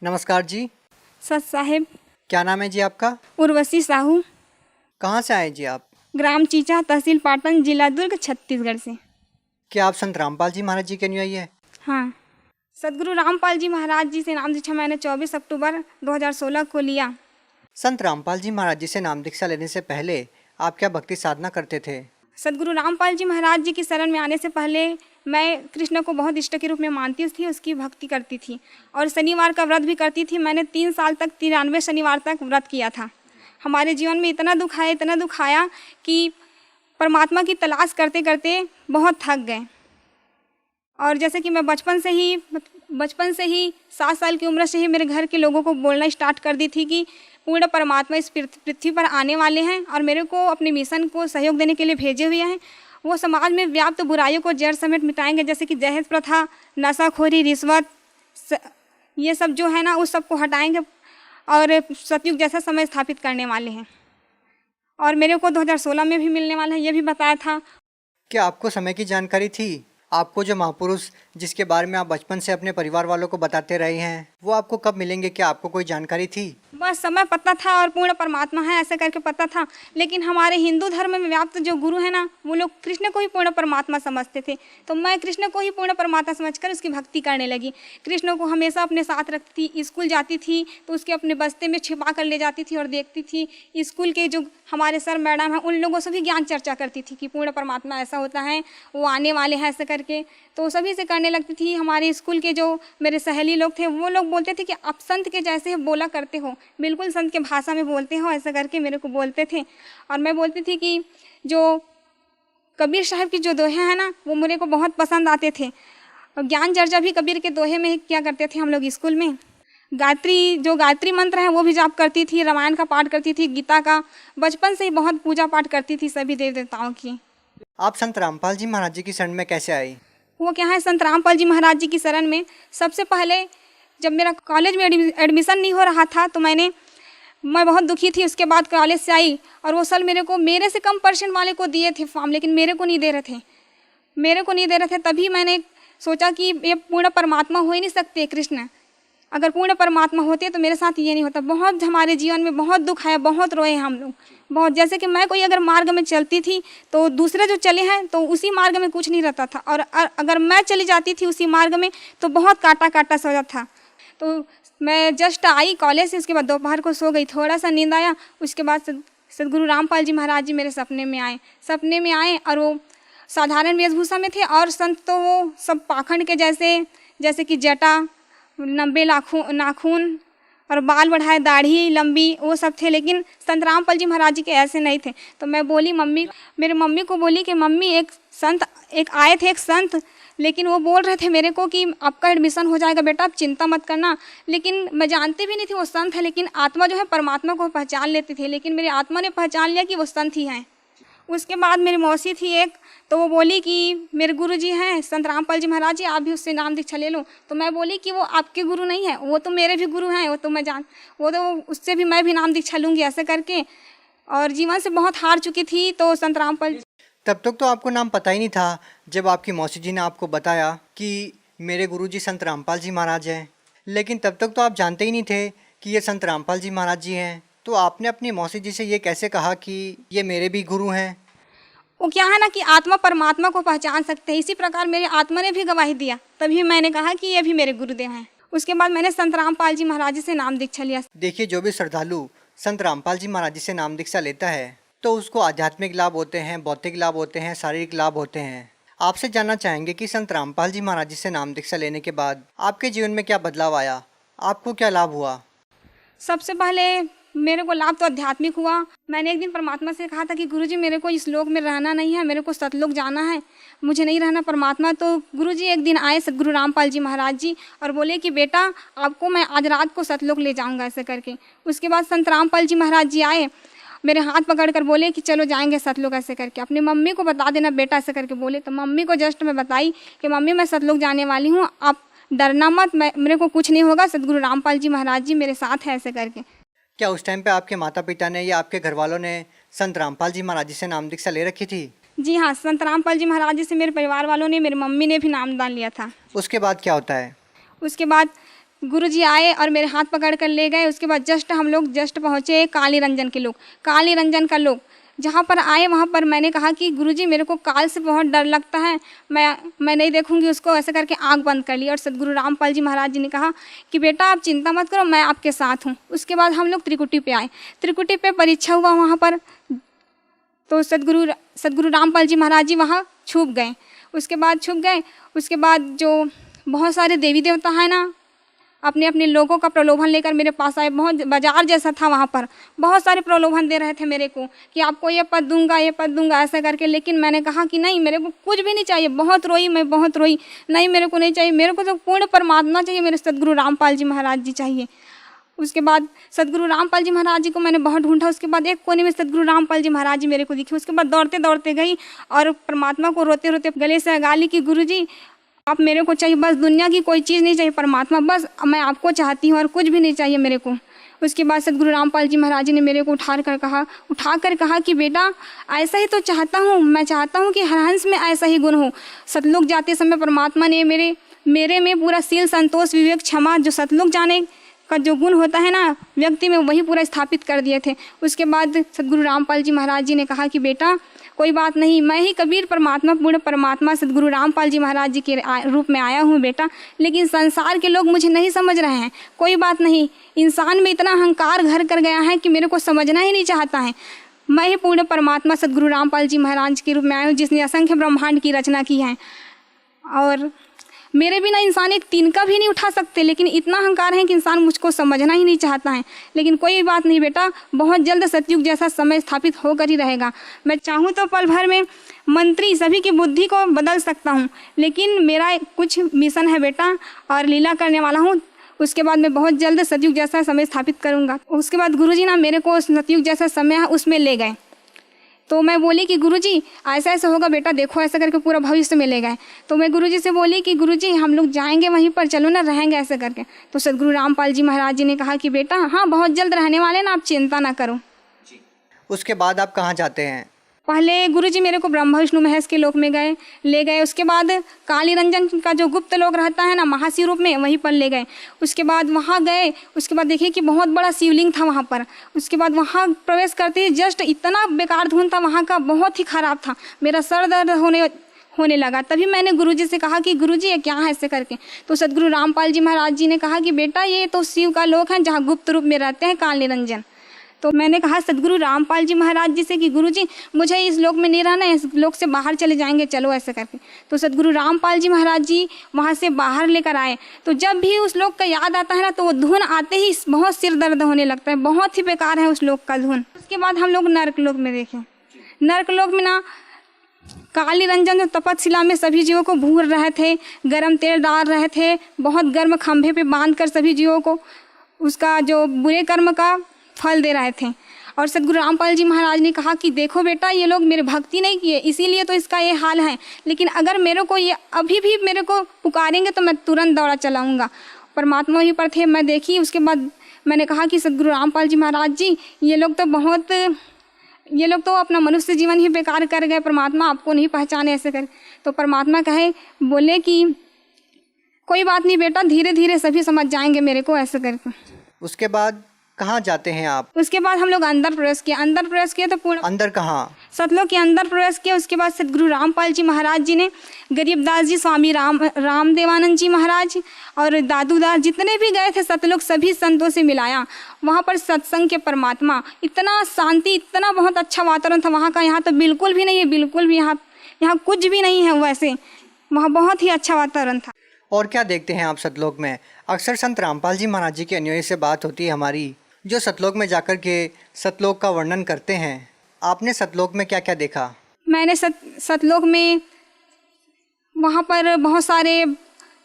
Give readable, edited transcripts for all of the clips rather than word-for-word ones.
नमस्कार जी। सच साहेब। क्या नाम है जी आपका? उर्वशी साहू। कहाँ से आए जी आप? ग्राम चीचा, तहसील पाटन, जिला दुर्ग, छत्तीसगढ़ से। क्या आप संत रामपाल जी महाराज जी के अनुयायी है? हाँ। सदगुरु रामपाल जी महाराज जी से नाम दीक्षा मैंने 24 अक्टूबर 2016 को लिया। संत रामपाल जी महाराज जी से नाम दीक्षा लेने से पहले आप क्या भक्ति साधना करते थे? सदगुरु रामपाल जी महाराज जी की शरण में आने से पहले मैं कृष्ण को बहुत इष्ट के रूप में मानती थी, उसकी भक्ति करती थी और शनिवार का व्रत भी करती थी। मैंने 3 साल तक 93 शनिवार तक व्रत किया था। हमारे जीवन में इतना दुख आया कि परमात्मा की तलाश करते करते बहुत थक गए। और जैसे कि मैं बचपन से ही 7 साल की उम्र से ही मेरे घर के लोगों को बोलना स्टार्ट कर दी थी कि पूर्ण परमात्मा इस पृथ्वी पर आने वाले हैं और मेरे को अपने मिशन को सहयोग देने के लिए भेजे हुए हैं। वो समाज में व्याप्त बुराइयों को जड़ समेत मिटाएंगे, जैसे कि दहेज प्रथा, नशाखोरी, रिश्वत, ये सब जो है ना, उस सब को हटाएंगे और सतयुग जैसा समय स्थापित करने वाले हैं। और मेरे को 2016 में भी मिलने वाला है, ये भी बताया था। क्या आपको समय की जानकारी थी? आपको जो महापुरुष जिसके बारे में आप बचपन से अपने परिवार वालों को बताते रहे हैं, वो आपको कब मिलेंगे? क्या आपको कोई जानकारी थी? बस समय पता था और पूर्ण परमात्मा है ऐसे करके पता था। लेकिन हमारे हिंदू धर्म में व्याप्त जो गुरु है ना, वो लोग कृष्ण को ही पूर्ण परमात्मा समझते थे। तो मैं कृष्ण को ही पूर्ण परमात्मा समझकर उसकी भक्ति करने लगी। कृष्ण को हमेशा अपने साथ रखती थी। स्कूल जाती थी तो उसके अपने बस्ते में छिपा कर ले जाती थी और देखती थी। स्कूल के जो हमारे सर मैडम हैं, उन लोगों से भी ज्ञान चर्चा करती थी कि पूर्ण परमात्मा ऐसा होता है, वो आने वाले हैं ऐसे करके। तो सभी से करने लगती थी। हमारे स्कूल के जो मेरे सहेली लोग थे, वो लोग बोलते थे कि आप संत के जैसे बोला करते हो, बिल्कुल संत के भाषा में बोलते हो, ऐसा करके मेरे को बोलते थे। और मैं बोलती थी कि जो कबीर साहब की जो दोहे हैं ना, वो मेरे को बहुत पसंद आते थे। और ज्ञान चर्चा भी कबीर के दोहे में ही किया करते थे हम लोग स्कूल में। गायत्री मंत्र है वो भी जाप करती थी, रामायण का पाठ करती थी, गीता का। बचपन से ही बहुत पूजा पाठ करती थी सभी देव देवताओं की। आप संत रामपाल जी महाराज जी की शरण में कैसे आई? वो क्या है, संत रामपाल जी महाराज जी की शरण में सबसे पहले जब मेरा कॉलेज में एडमिशन नहीं हो रहा था तो मैं बहुत दुखी थी। उसके बाद कॉलेज से आई और वो सर मेरे से कम परसेंट वाले को दिए थे फॉर्म, लेकिन मेरे को नहीं दे रहे थे। तभी मैंने सोचा कि ये पूर्ण परमात्मा हो ही नहीं सकते कृष्ण। अगर पूर्ण परमात्मा होते तो मेरे साथ ये नहीं होता। बहुत हमारे जीवन में बहुत दुख आया, बहुत रोए हम लोग बहुत। जैसे कि मैं कोई अगर मार्ग में चलती थी तो दूसरे जो चले हैं तो उसी मार्ग में कुछ नहीं रहता था, और अगर मैं चली जाती थी उसी मार्ग में तो बहुत काटा सा हो जाता था। तो मैं जस्ट आई कॉलेज से, उसके बाद दोपहर को सो गई, थोड़ा सा नींद आया। उसके बाद सदगुरु रामपाल जी महाराज जी मेरे सपने में आए और वो साधारण वेशभूषा में थे। और संत तो वो सब पाखंड के जैसे कि जटा, लंबे नाखून और बाल बढ़ाए, दाढ़ी लंबी, वो सब थे। लेकिन संत रामपाल जी महाराज जी के ऐसे नहीं थे। तो मैं बोली मेरे मम्मी को बोली कि मम्मी एक आए थे एक संत, लेकिन वो बोल रहे थे मेरे को कि आपका एडमिशन हो जाएगा बेटा, आप चिंता मत करना। लेकिन मैं जानती भी नहीं थी वो संत है। लेकिन आत्मा जो है परमात्मा को पहचान लेती थी, लेकिन मेरी आत्मा ने पहचान लिया कि वो संत ही हैं। उसके बाद मेरी मौसी थी एक, तो वो बोली कि मेरे गुरुजी हैं संत रामपाल जी महाराज जी, आप भी उससे नाम दीक्षा ले लो। तो मैं बोली कि वो आपके गुरु नहीं है, वो तो मेरे भी गुरु हैं, वो तो उससे भी मैं भी नाम दीक्षा लूँगी ऐसे करके। और जीवन से बहुत हार चुकी थी। तो संत रामपाल, तब तक तो आपको नाम पता ही नहीं था। जब आपकी मौसी जी ने आपको बताया कि मेरे गुरुजी संत रामपाल जी महाराज हैं, लेकिन तब तक तो आप जानते ही नहीं थे कि ये संत रामपाल जी महाराज जी हैं। तो आपने अपनी मौसी जी से ये कैसे कहा कि ये मेरे भी गुरु हैं? वो क्या है ना कि आत्मा परमात्मा को पहचान सकते हैं, इसी प्रकार मेरी आत्मा ने भी गवाही दिया। तभी मैंने कहा कि ये भी मेरे गुरुदेव हैं। उसके बाद मैंने संत रामपाल जी महाराज जी से नाम दीक्षा लिया। देखिए, जो भी श्रद्धालु संत रामपाल जी महाराज जी से नाम दीक्षा लेता है तो उसको आध्यात्मिक लाभ होते हैं, भौतिक लाभ होते हैं, शारीरिक लाभ होते हैं। आपसे जानना चाहेंगे कि संत रामपाल जी महाराज जी से नाम दीक्षा लेने के बाद आपके जीवन में क्या बदलाव आया, आपको क्या लाभ हुआ? सबसे पहले मेरे को लाभ तो आध्यात्मिक हुआ। मैंने एक दिन परमात्मा से कहा था कि गुरुजी मेरे को इस लोक में रहना नहीं है, मेरे को सतलोक जाना है, मुझे नहीं रहना परमात्मा। तो गुरुजी एक दिन आए सदगुरु रामपाल जी महाराज जी और बोले कि बेटा आपको मैं आज रात को सतलोक ले जाऊंगा ऐसे करके। उसके बाद संत रामपाल जी महाराज जी आए, मेरे हाथ पकड़ कर बोले कि चलो जाएंगे सतलोक ऐसे करके, अपनी मम्मी को बता देना बेटा ऐसे करके बोले। तो मम्मी को जस्ट मैं बताई कि मम्मी मैं सतलोक जाने वाली हूँ, आप डरना मत, मेरे को कुछ नहीं होगा, सदगुरु रामपाल जी महाराज जी मेरे साथ है ऐसे करके। क्या उस टाइम पे आपके माता पिता ने या आपके घर वालों ने संत रामपाल जी महाराज जी से नाम दीक्षा ले रखी थी? जी हाँ, संत रामपाल जी महाराज जी से मेरे परिवार वालों ने, मेरी मम्मी ने भी नामदान लिया था। उसके बाद क्या होता है? उसके बाद गुरुजी आए और मेरे हाथ पकड़ कर ले गए। उसके बाद हम लोग पहुँचे काली रंजन के लोग, काली रंजन का लोग जहाँ पर आए वहाँ पर मैंने कहा कि गुरुजी मेरे को काल से बहुत डर लगता है, मैं नहीं देखूंगी उसको, ऐसे करके आंख बंद कर ली। और सदगुरु रामपाल जी महाराज जी ने कहा कि बेटा आप चिंता मत करो, मैं आपके साथ हूँ। उसके बाद हम लोग त्रिकुटी पे आए, त्रिकुटी पे परीक्षा हुआ वहाँ पर, तो सदगुरु रामपाल जी महाराज जी वहाँ छुप गए। उसके बाद जो बहुत सारे देवी देवता हैं ना, अपने अपने लोगों का प्रलोभन लेकर मेरे पास आए। बहुत बाजार जैसा था वहाँ पर, बहुत सारे प्रलोभन दे रहे थे मेरे को कि आपको ये पद दूंगा ऐसा करके। लेकिन मैंने कहा कि नहीं, मेरे को कुछ भी नहीं चाहिए। बहुत रोई मैं, बहुत रोई, नहीं मेरे को नहीं चाहिए, मेरे को तो पूर्ण परमात्मा चाहिए, मेरे सदगुरु रामपाल जी महाराज जी चाहिए। उसके बाद सदगुरु रामपाल जी महाराज जी को मैंने बहुत ढूंढा। उसके बाद एक कोने में सदगुरु रामपाल जी महाराज जी मेरे को दिखे। उसके बाद दौड़ते दौड़ते गई और परमात्मा को रोते रोते गले से लगा ली कि गुरुजी आप मेरे को चाहिए, बस दुनिया की कोई चीज़ नहीं चाहिए, परमात्मा बस मैं आपको चाहती हूँ और कुछ भी नहीं चाहिए मेरे को। उसके बाद सदगुरु रामपाल जी महाराज जी ने मेरे को उठा कर कहा कि बेटा ऐसा ही तो चाहता हूँ, मैं चाहता हूँ कि हर हंस में ऐसा ही गुण हो। सतलुग जाते समय परमात्मा ने मेरे में पूरा शील, संतोष, विवेक, क्षमा, जो सतलुग जाने का जो गुण होता है ना व्यक्ति में, वही पूरा स्थापित कर दिए थे। उसके बाद सदगुरु रामपाल जी महाराज जी ने कहा कि बेटा कोई बात नहीं, मैं ही कबीर परमात्मा, पूर्ण परमात्मा सदगुरु रामपाल जी महाराज जी के रूप में आया हूँ बेटा, लेकिन संसार के लोग मुझे नहीं समझ रहे हैं। कोई बात नहीं, इंसान में इतना अहंकार घर कर गया है कि मेरे को समझना ही नहीं चाहता है। मैं ही पूर्ण परमात्मा सदगुरु रामपाल जी महाराज के रूप में आया हूँ, जिसने असंख्य ब्रह्मांड की रचना की है। और मेरे बिना इंसान एक तिनका भी नहीं उठा सकते, लेकिन इतना अहंकार है कि इंसान मुझको समझना ही नहीं चाहता है। लेकिन कोई बात नहीं बेटा, बहुत जल्द सतयुग जैसा समय स्थापित होकर ही रहेगा। मैं चाहूँ तो पल भर में मंत्री सभी की बुद्धि को बदल सकता हूँ, लेकिन मेरा कुछ मिशन है बेटा और लीला करने वाला हूँ। उसके बाद मैं बहुत जल्द सतयुग जैसा समय स्थापित करूँगा। उसके बाद गुरुजी ना मेरे को सतयुग जैसा समय है उसमें ले गए। तो मैं बोली कि गुरुजी ऐसा ऐसा होगा बेटा, देखो ऐसा करके पूरा भविष्य में ले गए। तो मैं गुरुजी से बोली कि गुरुजी हम लोग जाएंगे वहीं पर, चलो ना रहेंगे ऐसे करके। तो सदगुरु रामपाल जी महाराज जी ने कहा कि बेटा हाँ बहुत जल्द रहने वाले ना, आप चिंता ना करो। उसके बाद आप कहाँ जाते हैं? पहले गुरुजी मेरे को ब्रह्मा विष्णु महेश के लोक में ले गए। उसके बाद काली रंजन का जो गुप्त लोक रहता है ना महाशिव रूप में, वहीं पर ले गए। उसके बाद वहाँ गए, उसके बाद देखिए कि बहुत बड़ा शिवलिंग था वहाँ पर। उसके बाद वहाँ प्रवेश करते ही जस्ट इतना बेकार धुन था वहाँ का, बहुत ही खराब था, मेरा सर दर्द होने लगा। तभी मैंने गुरुजी से कहा कि गुरुजी ये क्या है ऐसे करके। तो सदगुरु रामपाल जी महाराज जी ने कहा कि बेटा ये तो शिव का लोक है जहाँ गुप्त रूप में रहते हैं काल निरंजन। तो मैंने कहा सदगुरु रामपाल जी महाराज जी से कि गुरुजी मुझे इस लोक में नहीं रहना है, इस लोक से बाहर चले जाएंगे, चलो ऐसे करके। तो सदगुरु रामपाल जी महाराज जी वहाँ से बाहर लेकर आए। तो जब भी उस लोक का याद आता है ना, तो वो धुन आते ही बहुत सिर दर्द होने लगता है, बहुत ही बेकार है उस लोक का धुन। उसके बाद हम लोग नर्क लोक में देखें। नर्क लोक में ना काली रंजन जो तपतशिला में सभी जीवों को भूर रहे थे, गर्म तेल डाल रहे थे, बहुत गर्म खंभे पे बांधकर सभी जीवों को उसका जो बुरे कर्म का फल दे रहे थे। और सदगुरु रामपाल जी महाराज ने कहा कि देखो बेटा ये लोग मेरे भक्ति नहीं किए, इसीलिए तो इसका ये हाल है, लेकिन अगर मेरे को ये अभी भी मेरे को पुकारेंगे तो मैं तुरंत दौड़ा चलाऊँगा। परमात्मा ही पर थे, मैं देखी। उसके बाद मैंने कहा कि सदगुरु रामपाल जी महाराज जी ये लोग तो अपना मनुष्य जीवन ही बेकार कर गए, परमात्मा आपको नहीं पहचाने ऐसे कर। तो परमात्मा बोले कि कोई बात नहीं बेटा, धीरे धीरे सभी समझ जाएंगे मेरे को ऐसे करके। उसके बाद कहाँ जाते हैं आप? उसके बाद हम लोग अंदर प्रवेश किया तो पूरा अंदर कहाँ? सतलोक के अंदर प्रवेश किया। उसके बाद सदगुरु रामपाल जी महाराज जी ने गरीबदास जी, स्वामी रामदेवानंद जी महाराज और दादूदास जितने भी गए थे सतलोक, सभी संतों से मिलाया। वहाँ पर सत्संग के परमात्मा, इतना शांति, इतना बहुत अच्छा वातावरण था वहाँ का। यहाँ तो बिल्कुल भी नहीं है, बिल्कुल भी यहाँ कुछ भी नहीं है वैसे, वहाँ बहुत ही अच्छा वातावरण था। और क्या देखते हैं आप सतलोक में? अक्सर संत रामपाल जी महाराज जी के अनुयायी से बात होती है हमारी, जो सतलोक में जाकर के सतलोक का वर्णन करते हैं। आपने सतलोक में क्या क्या देखा? मैंने सतलोक में वहाँ पर बहुत सारे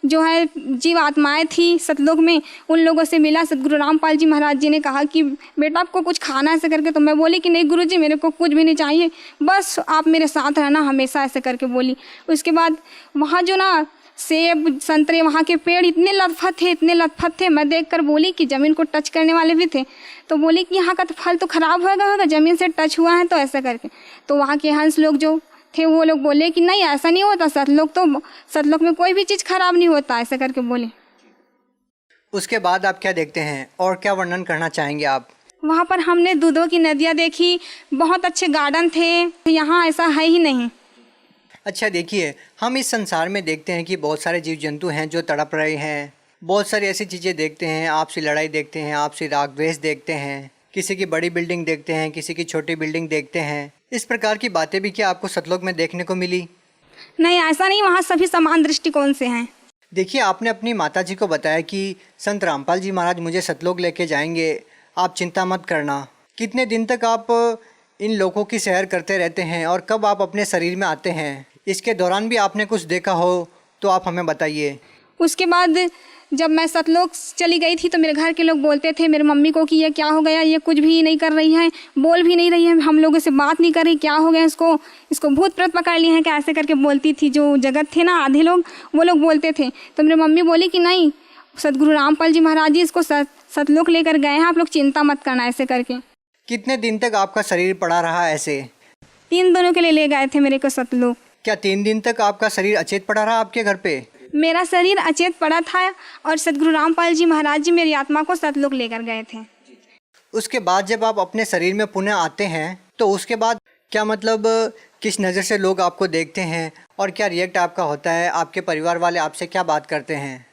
जो है जीव आत्माएँ थी सतलोक में, उन लोगों से मिला। सदगुरु रामपाल जी महाराज जी ने कहा कि बेटा आपको कुछ खाना ऐसे करके। तो मैं बोली कि नहीं गुरुजी मेरे को कुछ भी नहीं चाहिए, बस आप मेरे साथ रहना हमेशा ऐसे करके बोली। उसके बाद वहाँ जो ना सेब संतरे वहाँ के पेड़ इतने लतफत थे, मैं देखकर बोली कि ज़मीन को टच करने वाले भी थे। तो बोली कि यहाँ का तो फल तो ख़राब होगा ज़मीन से टच हुआ है तो ऐसा करके। तो वहाँ के हंस लोग जो थे वो लोग बोले कि नहीं ऐसा नहीं होता, सतलोक में कोई भी चीज़ खराब नहीं होता ऐसा करके बोले। उसके बाद आप क्या देखते हैं और क्या वर्णन करना चाहेंगे आप? वहाँ पर हमने दूधों की नदियाँ देखी, बहुत अच्छे गार्डन थे, यहाँ ऐसा है ही नहीं। अच्छा देखिए, हम इस संसार में देखते हैं कि बहुत सारे जीव जंतु हैं जो तड़प रहे हैं। बहुत सारी ऐसी चीज़ें देखते हैं, आपसी लड़ाई देखते हैं, आपसी राग द्वेष देखते हैं, किसी की बड़ी बिल्डिंग देखते हैं, किसी की छोटी बिल्डिंग देखते हैं। इस प्रकार की बातें भी क्या आपको सतलोक में देखने को मिली? नहीं, ऐसा नहीं, वहाँ सभी समान दृष्टिकोण से हैं। देखिए, आपने अपनी माता जी को बताया कि संत रामपाल जी महाराज मुझे सतलोक लेके जाएंगे, आप चिंता मत करना। कितने दिन तक आप इन लोगों की सैर करते रहते हैं और कब आप अपने शरीर में आते हैं? इसके दौरान भी आपने कुछ देखा हो तो आप हमें बताइए। उसके बाद जब मैं सतलोक चली गई थी तो मेरे घर के लोग बोलते थे मेरे मम्मी को कि ये क्या हो गया, ये कुछ भी नहीं कर रही है, बोल भी नहीं रही है, हम लोगों से बात नहीं कर रही, क्या हो गया इसको भूत प्रेत पकड़ लिए हैं, क्या ऐसे करके बोलती थी। जो जगत थे ना आधे लोग, वो लोग बोलते थे। तो मेरी मम्मी बोली कि नहीं, सदगुरु रामपाल जी महाराज जी इसको सतलोक लेकर गए हैं, आप लोग चिंता मत करना ऐसे करके। कितने दिन तक आपका शरीर पड़ा रहा ऐसे? 3 दिनों के लिए ले गए थे मेरे को सतलोक। क्या 3 दिन तक आपका शरीर अचेत पड़ा रहा आपके घर पे? मेरा शरीर अचेत पड़ा था और सदगुरु रामपाल जी महाराज जी मेरी आत्मा को सतलोक लेकर गए थे। उसके बाद जब आप अपने शरीर में पुनः आते हैं तो उसके बाद क्या मतलब किस नज़र से लोग आपको देखते हैं और क्या रिएक्ट आपका होता है? आपके परिवार वाले आपसे क्या बात करते हैं?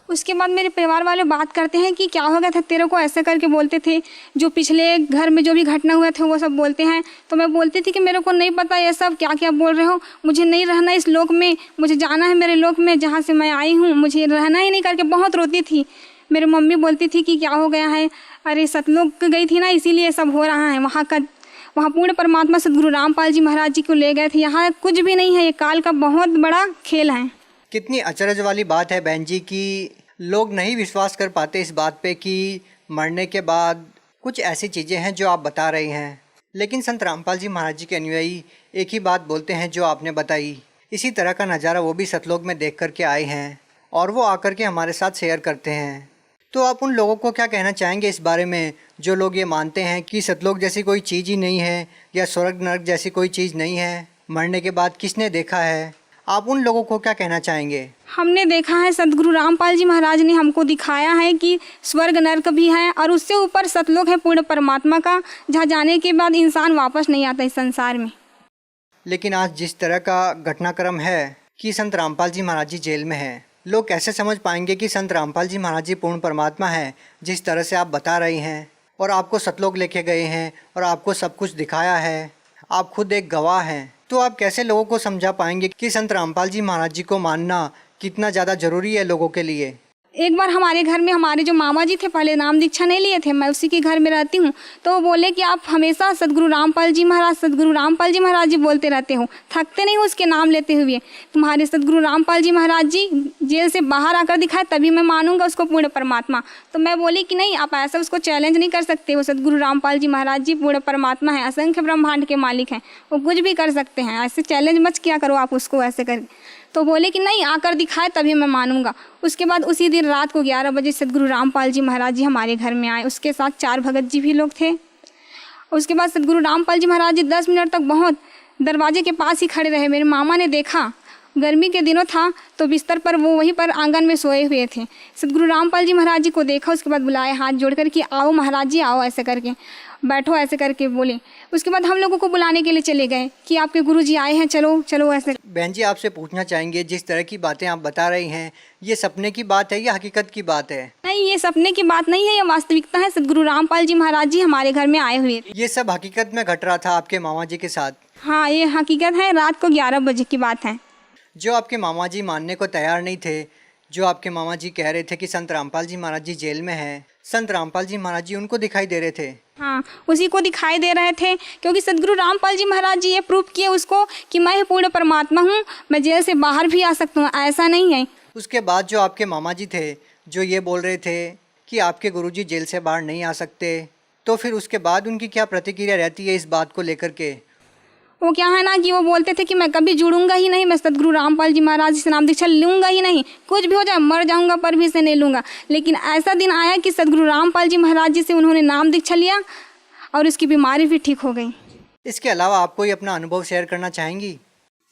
उसके बाद मेरे परिवार वाले बात करते हैं कि क्या हो गया था तेरे को, ऐसे करके बोलते थे। जो पिछले घर में जो भी घटना हुआ थे वो सब बोलते हैं। तो मैं बोलती थी कि मेरे को नहीं पता ये सब क्या क्या बोल रहे हो, मुझे नहीं रहना इस लोक में, मुझे जाना है मेरे लोक में जहाँ से मैं आई हूँ, मुझे रहना ही नहीं, करके बहुत रोती थी। मेरी मम्मी बोलती थी कि क्या हो गया है, अरे सतलोक गई थी ना इसीलिए सब हो रहा है। वहाँ पूर्ण परमात्मा सदगुरु रामपाल जी महाराज जी को ले गए थे, यहाँ कुछ भी नहीं है, ये काल का बहुत बड़ा खेल है। कितनी अचरज वाली बात है बहन जी कि लोग नहीं विश्वास कर पाते इस बात पे कि मरने के बाद कुछ ऐसी चीज़ें हैं जो आप बता रही हैं, लेकिन संत रामपाल जी महाराज जी के अनुयायी एक ही बात बोलते हैं जो आपने बताई। इसी तरह का नज़ारा वो भी सतलोक में देख कर के आए हैं और वो आकर के हमारे साथ शेयर करते हैं। तो आप उन लोगों को क्या कहना चाहेंगे इस बारे में जो लोग ये मानते हैं कि सतलोक जैसी कोई चीज़ ही नहीं है या स्वर्ग नरक जैसी कोई चीज़ नहीं है, मरने के बाद किसने देखा है? आप उन लोगों को क्या कहना चाहेंगे? हमने देखा है, सदगुरु रामपाल जी महाराज ने हमको दिखाया है कि स्वर्ग नरक भी है और उससे ऊपर सतलोक है पूर्ण परमात्मा का, जहाँ जाने के बाद इंसान वापस नहीं आता इस संसार में। लेकिन आज जिस तरह का घटनाक्रम है कि संत रामपाल जी महाराज जी जेल में हैं, लोग कैसे समझ पाएंगे कि संत रामपाल जी महाराज जी पूर्ण परमात्मा है? जिस तरह से आप बता रही हैं और आपको सतलोक लेके गए हैं और आपको सब कुछ दिखाया है, आप खुद एक गवाह हैं, तो आप कैसे लोगों को समझा पाएंगे कि संत रामपाल जी महाराज जी को मानना कितना ज़्यादा ज़रूरी है लोगों के लिए? एक बार हमारे घर में हमारे जो मामा जी थे, पहले नाम दीक्षा नहीं लिए थे, मैं उसी के घर में रहती हूँ, तो वो बोले कि आप हमेशा सदगुरु रामपाल जी महाराज जी बोलते रहते हो, थकते नहीं हो उसके नाम लेते हुए। तुम्हारे सदगुरु रामपाल जी महाराज जी जेल से बाहर आकर दिखाए तभी मैं मानूंगा उसको पूर्ण परमात्मा। तो मैं बोली कि नहीं, आप ऐसा उसको चैलेंज नहीं कर सकते, वो सदगुरु रामपाल जी महाराज जी पूर्ण परमात्मा है, असंख्य ब्रह्मांड के मालिक हैं, वो कुछ भी कर सकते हैं, ऐसे चैलेंज मत किया करो आप उसको ऐसे कर। तो बोले कि नहीं, आकर दिखाए तभी मैं मानूंगा। उसके बाद उसी दिन रात को 11 बजे सदगुरु रामपाल जी महाराज जी हमारे घर में आए, उसके साथ 4 भगत जी भी लोग थे। उसके बाद सदगुरु रामपाल जी महाराज जी 10 मिनट तक बहुत दरवाजे के पास ही खड़े रहे। मेरे मामा ने देखा, गर्मी के दिनों था तो बिस्तर पर वो वहीं पर आंगन में सोए हुए थे। सदगुरु रामपाल जी महाराज जी को देखा, उसके बाद बुलाए हाथ जोड़कर कि आओ महाराज जी आओ, ऐसे करके बैठो, ऐसे करके बोले। उसके बाद हम लोगों को बुलाने के लिए चले गए कि आपके गुरुजी आए हैं, चलो चलो ऐसे। बहन जी, आपसे पूछना चाहेंगे, जिस तरह की बातें आप बता रही हैं, ये सपने की बात है या हकीकत की बात है? नहीं, ये सपने की बात नहीं है, ये वास्तविकता है। सदगुरु रामपाल जी महाराज जी हमारे घर में आए हुए थे। ये सब हकीकत में घट रहा था आपके मामा जी के साथ? हाँ, ये हकीकत है, रात को 11 बजे की बात है। जो आपके मामा जी मानने को तैयार नहीं थे, जो आपके मामा जी कह रहे थे कि संत रामपाल जी महाराज जी जेल में हैं, संत रामपाल जी महाराज जी उनको दिखाई दे रहे थे? हाँ, उसी को दिखाई दे रहे थे, क्योंकि सदगुरु रामपाल जी महाराज जी ये प्रूफ किए उसको कि मैं पूर्ण परमात्मा हूँ, मैं जेल से बाहर भी आ सकता हूँ, ऐसा नहीं है। उसके बाद जो आपके मामा जी थे जो ये बोल रहे थे कि आपके गुरुजी जेल से बाहर नहीं आ सकते, तो फिर उसके बाद उनकी क्या प्रतिक्रिया रहती है इस बात को लेकर के? वो क्या है ना कि वो बोलते थे कि मैं कभी जुड़ूंगा ही नहीं, मैं सदगुरु रामपाल जी महाराज जी से नाम दीक्षा लूँगा ही नहीं, कुछ भी हो जाए मर जाऊंगा पर भी से नहीं लूँगा। लेकिन ऐसा दिन आया कि सदगुरु रामपाल जी महाराज जी से उन्होंने नाम दीक्षा लिया और उसकी बीमारी भी ठीक हो गई। इसके अलावा आप कोई अपना अनुभव शेयर करना चाहेंगी?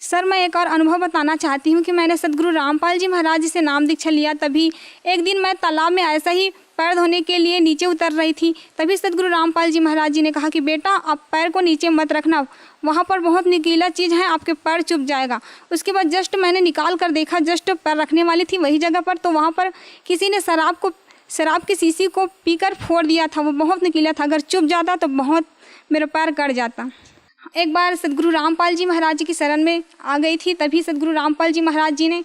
सर, मैं एक और अनुभव बताना चाहती हूँ कि मैंने सद्गुरु रामपाल जी महाराज जी से नाम दीक्षा लिया। तभी एक दिन मैं तालाब में ऐसा ही पैर धोने के लिए नीचे उतर रही थी। तभी सद्गुरु रामपाल जी महाराज जी ने कहा कि बेटा, आप पैर को नीचे मत रखना, वहाँ पर बहुत नुकीला चीज़ है, आपके पैर चुभ जाएगा। उसके बाद जस्ट मैंने निकाल कर देखा, जस्ट पैर रखने वाली थी वही जगह पर, तो वहाँ पर किसी ने शराब की शीशी को पीकर फोड़ दिया था। वो बहुत नुकीला था, अगर चुभ जाता तो बहुत मेरा पैर कट जाता। एक बार सद्गुरु रामपाल जी महाराज जी की शरण में आ गई थी। तभी सद्गुरु रामपाल जी महाराज जी ने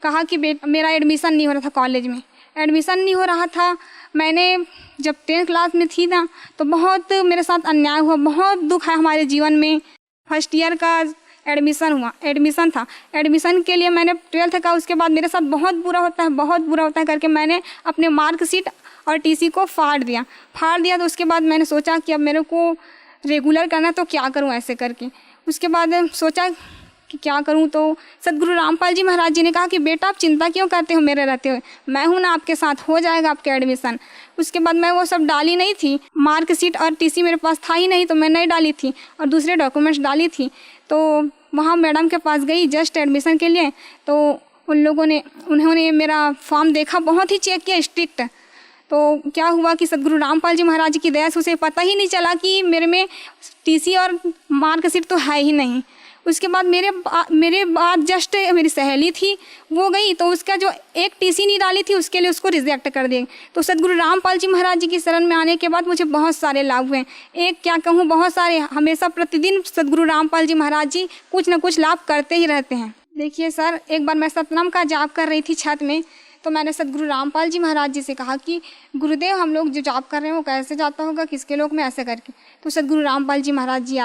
कहा कि मेरा एडमिशन नहीं हो रहा था, कॉलेज में एडमिशन नहीं हो रहा था। मैंने जब 10th क्लास में थी ना, तो बहुत मेरे साथ अन्याय हुआ, बहुत दुख है हमारे जीवन में। फर्स्ट ईयर का एडमिशन था। एडमिशन के लिए मैंने 12th का, उसके बाद मेरे साथ बहुत बुरा होता है करके मैंने अपने मार्कशीट और टीसी को फाड़ दिया। तो उसके बाद मैंने सोचा कि अब मेरे को रेगुलर करना, तो क्या करूं ऐसे करके। उसके बाद सोचा कि क्या करूं, तो सद्गुरु रामपाल जी महाराज जी ने कहा कि बेटा, आप चिंता क्यों करते हो मेरे रहते हुए, मैं हूं ना आपके साथ, हो जाएगा आपके एडमिशन। उसके बाद मैं वो सब डाली नहीं थी, मार्कशीट और टीसी मेरे पास था ही नहीं, तो मैं नहीं डाली थी और दूसरे डॉक्यूमेंट्स डाली थी। तो वहाँ मैडम के पास गई जस्ट एडमिशन के लिए, तो उन्होंने मेरा फॉर्म देखा, बहुत ही चेक किया स्ट्रिक्ट। तो क्या हुआ कि सद्गुरु रामपाल जी महाराज जी की दया से उसे पता ही नहीं चला कि मेरे में टीसी और मार्कशीट तो है ही नहीं। उसके बाद मेरे बाद जस्ट मेरी सहेली थी, वो गई, तो उसका जो एक टीसी नहीं डाली थी उसके लिए उसको रिजेक्ट कर दिए। तो सद्गुरु रामपाल जी महाराज जी की शरण में आने के बाद मुझे बहुत सारे लाभ हुए। एक क्या कहूँ, बहुत सारे। हमेशा प्रतिदिन सद्गुरु रामपाल जी महाराज जी कुछ न कुछ लाभ करते ही रहते हैं। देखिए सर, एक बार मैं सतनाम का जाप कर रही थी छत में, तो मैंने सद्गुरु रामपाल जी महाराज जी से कहा कि गुरुदेव, हम लोग जो जाप कर रहे हैं वो कैसे जाता होगा, किसके लोक में, ऐसे करके। तो सद्गुरु रामपाल जी महाराज जी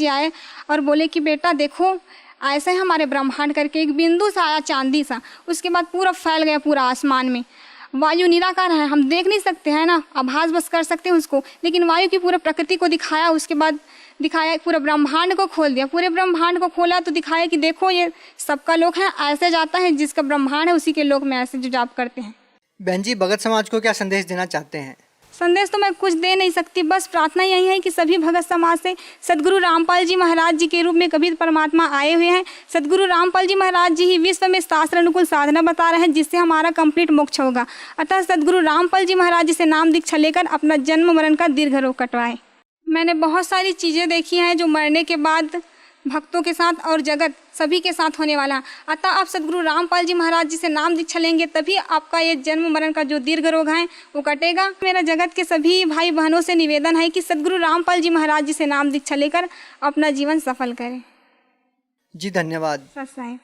आए और बोले कि बेटा देखो, ऐसे हमारे ब्रह्मांड करके एक बिंदु सा आया, चांदी सा, उसके बाद पूरा फैल गया पूरा आसमान में। वायु निराकार है, हम देख नहीं सकते हैं ना, आभास बस कर सकते हैं उसको, लेकिन वायु की पूरे प्रकृति को दिखाया। उसके बाद दिखाया, पूरे ब्रह्मांड को खोल दिया। पूरे ब्रह्मांड को खोला तो दिखाया कि देखो, ये सबका लोक है, ऐसे जाता है, जिसका ब्रह्मांड है उसी के लोक में ऐसे जो जाप करते हैं। बहन जी, भगत समाज को क्या संदेश देना चाहते हैं? संदेश तो मैं कुछ दे नहीं सकती, बस प्रार्थना यही है कि सभी भगत समाज से सद्गुरु रामपाल जी महाराज जी के रूप में कबीर परमात्मा आए हुए हैं। सद्गुरु रामपाल जी महाराज जी ही विश्व में शास्त्र अनुकूल साधना बता रहे हैं, जिससे हमारा कंप्लीट मोक्ष होगा। अतः सद्गुरु रामपाल जी महाराज जी से नाम दीक्षा लेकर अपना जन्म मरण का दीर्घ रोग कटवाएं। मैंने बहुत सारी चीज़ें देखी हैं जो मरने के बाद भक्तों के साथ और जगत सभी के साथ होने वाला। अतः आप सद्गुरु रामपाल जी महाराज जी से नाम दीक्षा लेंगे, तभी आपका ये जन्म मरण का जो दीर्घ रोग है वो कटेगा। मेरा जगत के सभी भाई बहनों से निवेदन है कि सद्गुरु रामपाल जी महाराज जी से नाम दीक्षा लेकर अपना जीवन सफल करें। जी धन्यवाद। सत साहिब।